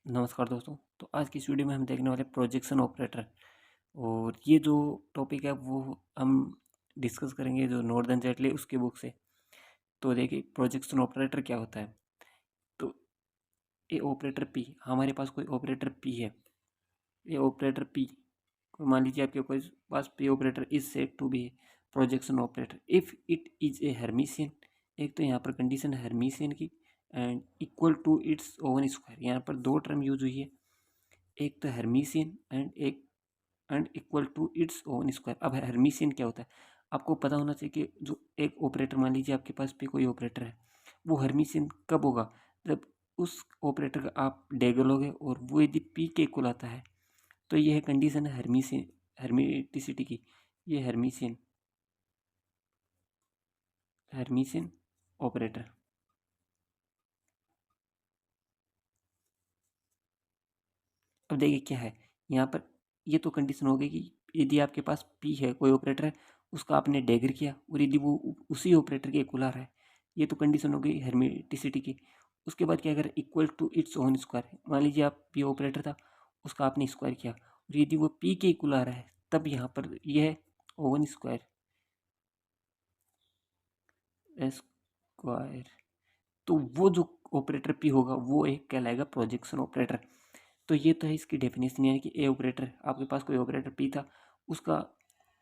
नमस्कार दोस्तों। तो आज की इस वीडियो में हम देखने वाले प्रोजेक्शन ऑपरेटर। और ये जो टॉपिक है वो हम डिस्कस करेंगे जो नॉर्दर्न जेटली उसकी बुक से। तो देखिए प्रोजेक्शन ऑपरेटर क्या होता है। तो ये ऑपरेटर पी, हमारे पास कोई ऑपरेटर पी है। ये ऑपरेटर पी, मान लीजिए आपके कोई पास P operator is set to be projection operator if it is a hermitian. एक तो यहाँ पर कंडीशन है हर्मिशियन की, and equal to its own square. यहाँ पर दो टर्म यूज हुई है, एक तो hermitian and equal to its own square. अब हर्मिशियन क्या होता है आपको पता होना चाहिए कि जो एक ऑपरेटर, मान लीजिए आपके पास पे कोई ऑपरेटर है, वो हर्मिशियन कब होगा, जब उस ऑपरेटर का आप डेगलोगे और वो यदि पी के इक्वल आता है। तो ये है कंडीशन है हर्मिशियन, हर्मिटिसिटी की। ये हर्मिशियन ऑपरेटर। अब देखिए क्या है यहाँ पर, ये तो कंडीशन हो गई कि यदि आपके पास पी है, कोई ऑपरेटर है, उसका आपने डेगर किया और यदि वो उसी ऑपरेटर के इक्वल आ रहा है। ये तो कंडीशन हो गई हेर्मिटिसिटी की। उसके बाद क्या करें, equal to its own square. मान लीजिए आप पी ऑपरेटर था, उसका आपने स्क्वायर किया और यदि वो पी के इक्वल आ रहा है, तब यहाँ पर यह है ओवन स्क्वायर स्क्वायर। तो वो जो ऑपरेटर पी होगा वो एक कहलाएगा प्रोजेक्शन ऑपरेटर। तो ये तो है इसकी डेफिनेशन, यानी कि ए ऑपरेटर, आपके पास कोई ऑपरेटर पी था, उसका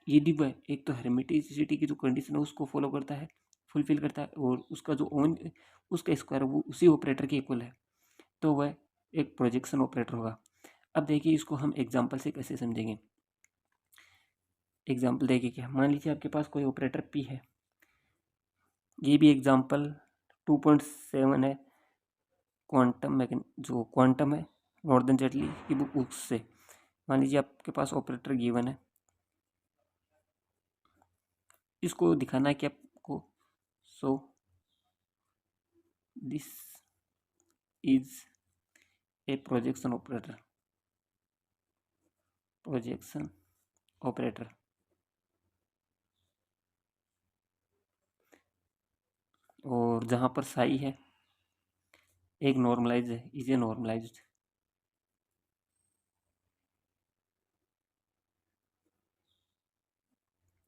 यदि वह एक तो हेर्मिटिसिटी की जो कंडीशन है उसको फॉलो करता है, फुलफिल करता है, और उसका जो ओन उसका स्क्वायर वो उसी ऑपरेटर के इक्वल है, तो वह एक प्रोजेक्शन ऑपरेटर होगा। अब देखिए इसको हम एग्जाम्पल से कैसे समझेंगे। एग्जाम्पल देखिए, क्या मान लीजिए आपके पास कोई ऑपरेटर पी है। ये भी एग्जाम्पल 2.7 है, क्वांटम मैकेन जो क्वांटम है नॉर्दर्न जेटली की बुक उससे। मान लीजिए आपके पास ऑपरेटर गिवन है, इसको दिखाना है कि आपको, so this is a projection operator. और जहाँ पर साई है एक नॉर्मलाइज है, इज ए नॉर्मलाइज्ड।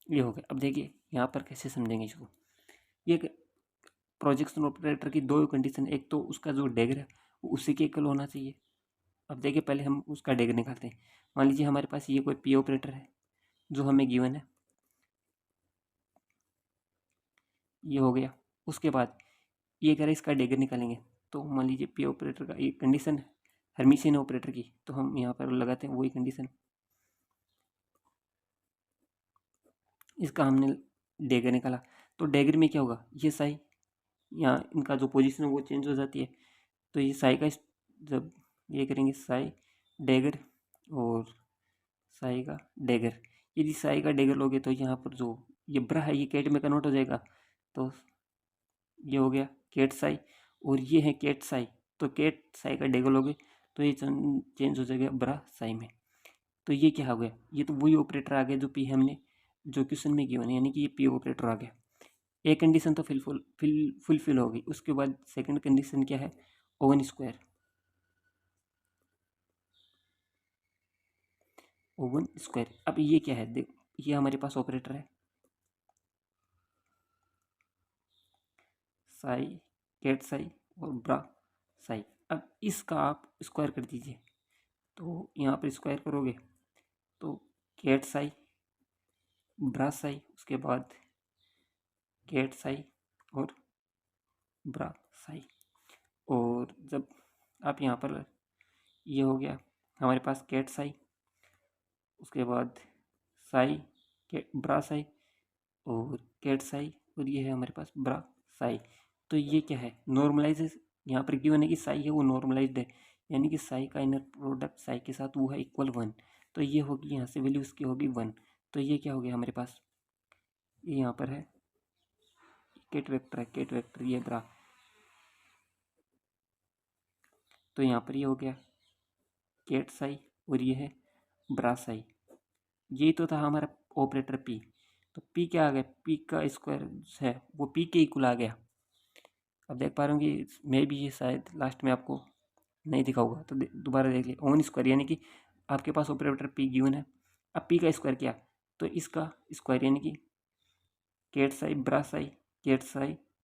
ये हो गया। अब देखिए यहाँ पर कैसे समझेंगे इसको। ये प्रोजेक्शन ऑपरेटर की दो कंडीशन, एक तो उसका जो डेगर है वो उसी के इक्वल होना चाहिए। अब देखिए पहले हम उसका डेगर निकालते हैं। मान लीजिए हमारे पास ये कोई पी ऑपरेटर है जो हमें गिवन है, ये हो गया। उसके बाद ये कह रहा है इसका डेगर निकालेंगे। तो मान लीजिए पी ऑपरेटर का ये कंडीशन है हर्मिशियन ऑपरेटर की, तो हम यहाँ पर लगाते हैं वही कंडीशन। इसका हमने डेगर निकाला, तो डेगर में क्या होगा, ये साई, यहाँ इनका जो पोजीशन है वो चेंज हो जाती है। तो ये साई का जब ये करेंगे साई डेगर और साई का डेगर, यदि साई का डेगर लोगे तो यहाँ पर जो ये ब्रा है ये केट में कन्वर्ट हो जाएगा। तो ये हो गया केट साई, और ये है केट साई। तो केट साई का डेगर लोगे तो ये चेंज हो जाएगा ब्रा साई में। तो ये क्या हो गया, ये तो वही ऑपरेटर आ गया जो पी हमने जो क्वेश्चन में गिवन है, यानी कि ये पी ऑपरेटर आ गया। एक कंडीशन तो फुलफिल हो गई। उसके बाद सेकंड कंडीशन क्या है, ओवन स्क्वायर। ओवन स्क्वायर, अब ये क्या है, देख ये हमारे पास ऑपरेटर है साई, केट साई और ब्रा साई। अब इसका आप स्क्वायर कर दीजिए, तो यहाँ पर स्क्वायर करोगे तो केट साई ब्रा साई, उसके बाद केट साई और ब्रा साई। और जब आप यहाँ पर ये हो गया हमारे पास केट साई, उसके बाद साई के ब्रा साई और केट साई, और ये है हमारे पास ब्रा साई। तो ये क्या है, नॉर्मलाइज। यहाँ पर गिवन है कि साई है वो नॉर्मलाइज्ड है, यानी कि साई का इनर प्रोडक्ट साई के साथ वो है इक्वल 1। तो ये होगी यहाँ से वैल्यू उसकी होगी 1। तो ये क्या हो गया हमारे पास, ये यहाँ पर है केट वेक्टर है, केट वेक्टर ये ब्रा। तो यहाँ पर ये हो गया केट साई और ये है ब्रा साई। ये तो था हमारा ऑपरेटर पी। तो पी क्या आ गया, पी का स्क्वायर है वो पी के इक्वल आ गया। अब देख पा रहे होंगे, मैं भी ये शायद लास्ट में आपको नहीं दिखा होगा तो दोबारा देख लिए। ओन स्क्वायर यानी कि आपके पास ऑपरेटर पी गिवन है, अब पी का स्क्वायर क्या, तो इसका स्क्वायर यानी कि केट साई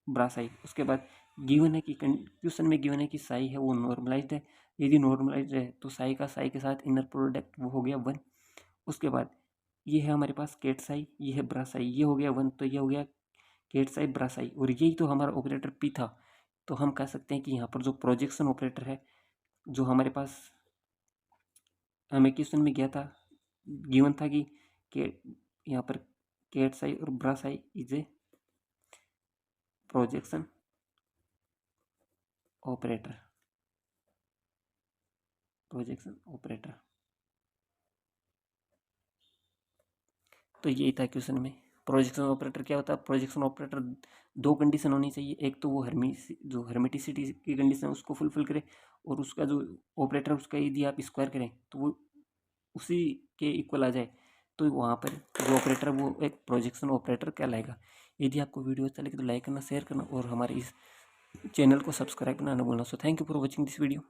ब्रा साई। उसके बाद गिवन है कि क्वेश्चन में गिवन है कि साई है वो नॉर्मलाइज्ड है, यदि नॉर्मलाइज्ड है तो साई का साई के साथ इनर प्रोडक्ट वो हो गया 1। उसके बाद ये है हमारे पास केट साई, ये है ब्रा साई, ये हो गया 1, तो ये हो गया केट साई ब्रा साई, और यही तो हमारा ऑपरेटर पी था। तो हम कह सकते हैं कि यहाँ पर जो प्रोजेक्शन ऑपरेटर है, जो हमारे पास हमें क्वेश्चन में गया था, गिवन था कि यहाँ पर केट साई और bra psi is a projection operator, projection operator. तो यही था क्वेश्चन में। प्रोजेक्शन ऑपरेटर क्या होता है, प्रोजेक्शन ऑपरेटर दो कंडीशन होनी चाहिए, एक तो वो जो हर्मिटिसिटी की कंडीशन है उसको फुलफिल करे, और उसका जो ऑपरेटर उसका यदि आप स्क्वायर करें तो वो उसी के इक्वल आ जाए, तो वहाँ पर जो ऑपरेटर वो एक प्रोजेक्शन ऑपरेटर कहलाएगा। यदि आपको वीडियो अच्छा लगे तो लाइक करना, शेयर करना, और हमारे इस चैनल को सब्सक्राइब करना ना भूलना। So thank you for watching this video.